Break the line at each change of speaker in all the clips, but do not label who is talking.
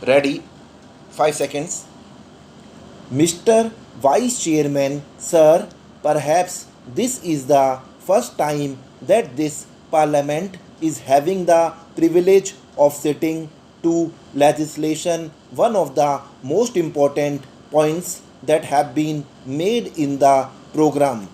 Ready? 5 seconds. Mr. Vice Chairman, sir, perhaps this is the first time that this Parliament is having the privilege of sitting to legislation one of the most important points that have been made in the program.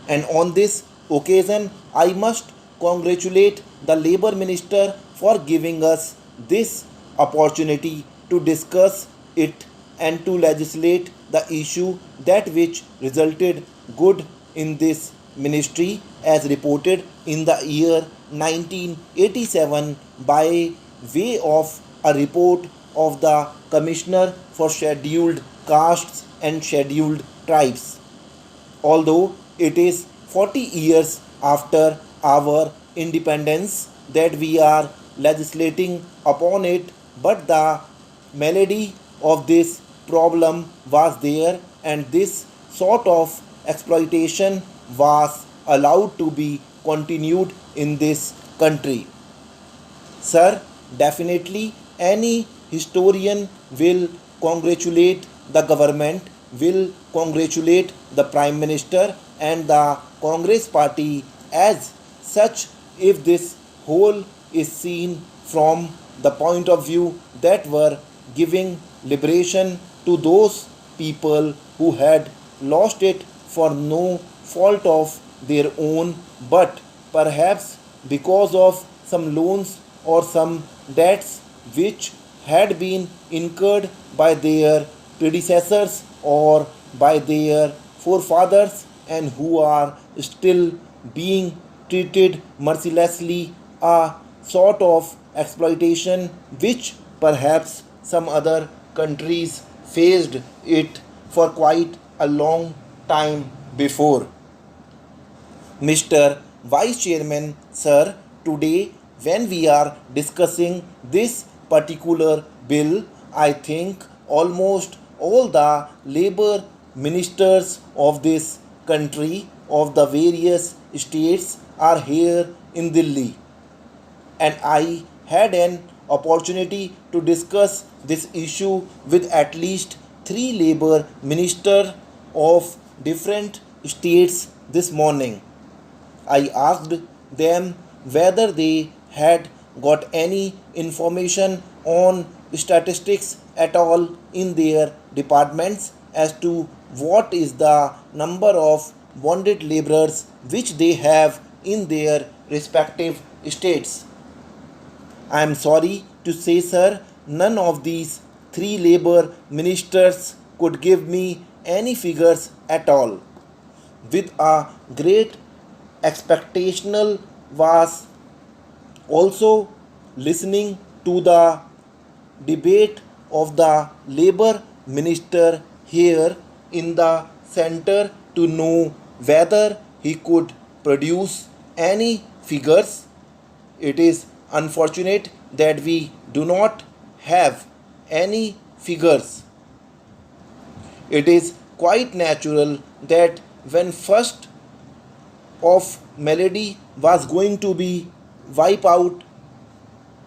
And on this occasion, I must congratulate the Labour Minister for giving us this opportunity to discuss it and to legislate the issue that which resulted good in this ministry as reported in the year 1987 by way of a report of the Commissioner for Scheduled Castes and Scheduled Tribes. Although it is 40 years after our independence that we are legislating upon it, but the melody of this problem was there and this sort of exploitation was allowed to be continued in this country. Sir, definitely any historian will congratulate the government, will congratulate the Prime Minister and the Congress party as such if this whole is seen from the point of view that were giving liberation to those people who had lost it for no fault of their own, but perhaps because of some loans or some debts which had been incurred by their predecessors or by their forefathers and who are still being treated mercilessly, a sort of exploitation which perhaps some other countries faced it for quite a long time before. Mr. Vice Chairman, sir, today when we are discussing this particular bill, I think almost all the labor ministers of this country, of the various states, are here in Delhi. And I had an opportunity to discuss this issue with at least three labor ministers of different states this morning. I asked them whether they had got any information on statistics at all in their departments as to what is the number of bonded laborers which they have in their respective states. I am sorry to say, sir, none of these three labor ministers could give me any figures at all. With a great expectational was also listening to the debate of the labor minister here in the center to know whether he could produce any figures. It is unfortunate that we do not have any figures. It is quite natural that when first of melody was going to be wiped out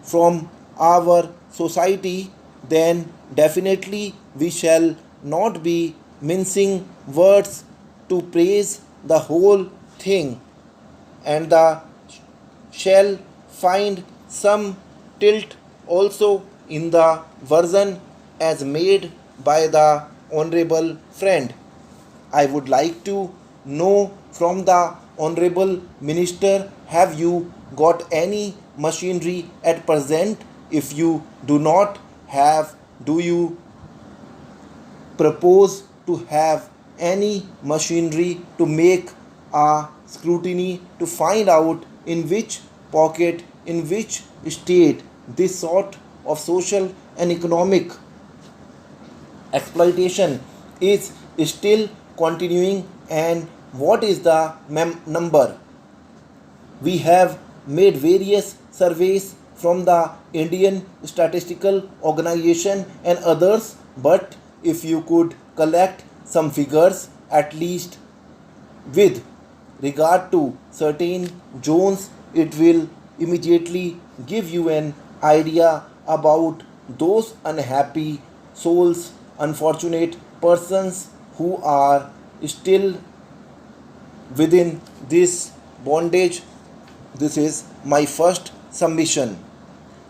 from our society, then definitely we shall not be mincing words to praise the whole thing, and the shall find some tilt also in the version as made by the honorable friend. I would like to know from the honorable minister, have you got any machinery at present? If you do not have, do you propose to have any machinery to make a scrutiny to find out in which pocket, in which state this sort of social and economic exploitation is still continuing, and what is the number? We have made various surveys from the Indian Statistical Organization and others, but if you could collect some figures at least with regard to certain zones, it will immediately give you an idea about those unhappy souls, unfortunate persons who are still within this bondage. This is my first submission.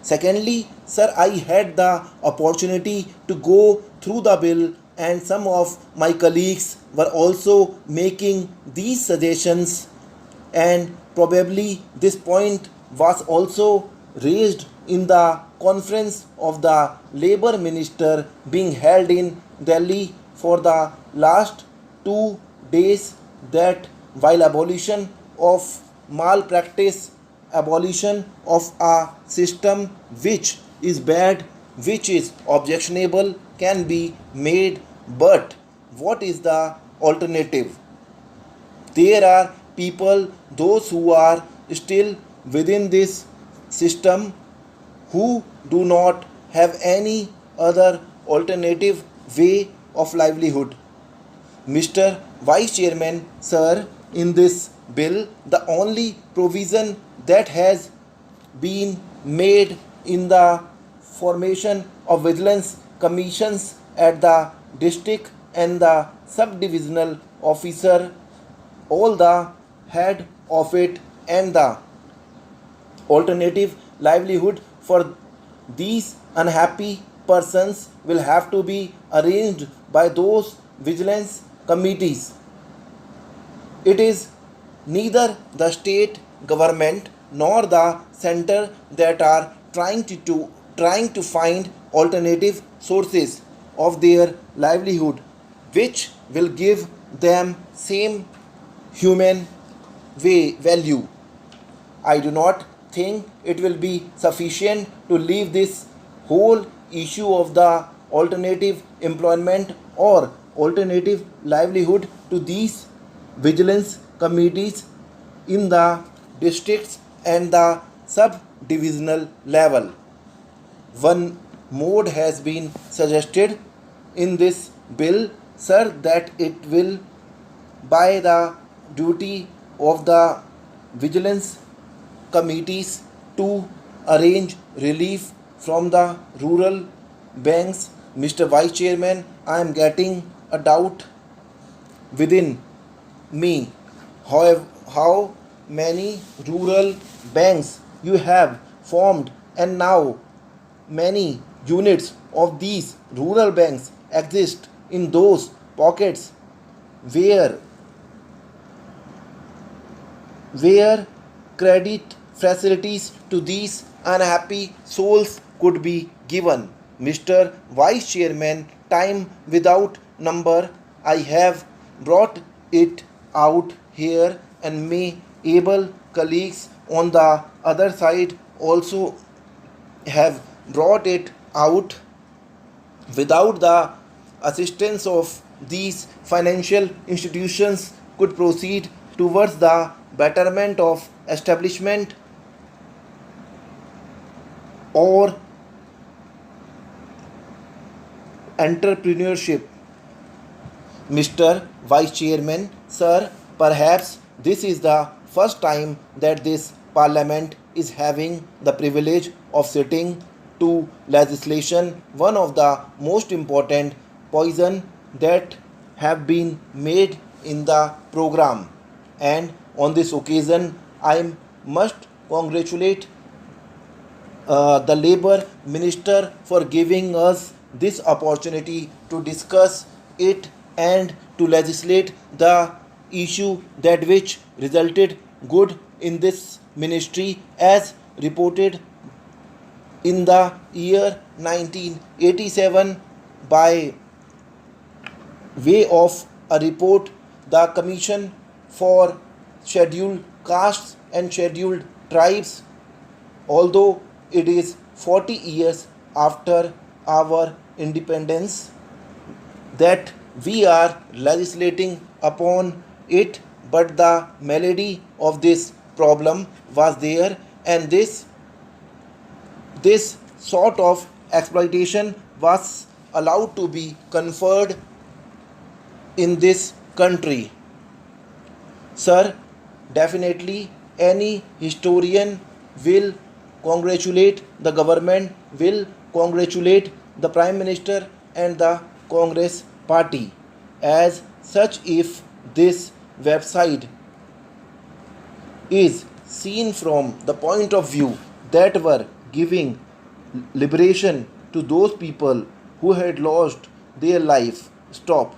Secondly, sir, I had the opportunity to go through the bill, and some of my colleagues were also making these suggestions, and probably this point was also raised in the conference of the labor minister being held in Delhi for the last 2 days, that while abolition of malpractice, abolition of a system which is bad, which is objectionable, can be made, but what is the alternative? There are people, those who are still within this system, who do not have any other alternative way of livelihood. Mr. Vice Chairman, sir, in this bill, the only provision that has been made in the formation of vigilance commissions at the district and the subdivisional officer, all the head of it, and the alternative livelihood for these unhappy persons will have to be arranged by those vigilance committees. It is neither the state government nor the center that are trying to find alternative sources of their livelihood which will give them same human value. I do not think it will be sufficient to leave this whole issue of the alternative employment or alternative livelihood to these vigilance committees in the districts and the sub-divisional level. One mode has been suggested in this bill, sir, that it will by the duty of the vigilance committees to arrange relief from the rural banks. Mr. Vice Chairman, I am getting a doubt within me. How many rural banks you have formed, and now many units of these rural banks exist in those pockets where credit facilities to these unhappy souls could be given. Mr. Vice Chairman, time without number, I have brought it out here, and may able colleagues on the other side also have brought it out. Without the assistance of these financial institutions could proceed towards the betterment of establishment or entrepreneurship. Mr. Vice Chairman, sir, perhaps this is the first time that this Parliament is having the privilege of sitting to legislation, one of the most important poison that have been made in the program. And on this occasion, I must congratulate the Labour Minister for giving us this opportunity to discuss it and to legislate the issue, that which resulted good in this ministry, as reported in the year 1987 by way of a report, the Commission for Scheduled Castes and Scheduled Tribes. Although it is 40 years after our independence that we are legislating upon it, but the malady of this problem was there, and this sort of exploitation was allowed to be conferred in this country. Sir, definitely any historian will congratulate the government, will congratulate the Prime Minister and the Congress party. As such, if this website is seen from the point of view that were giving liberation to those people who had lost their life, stop.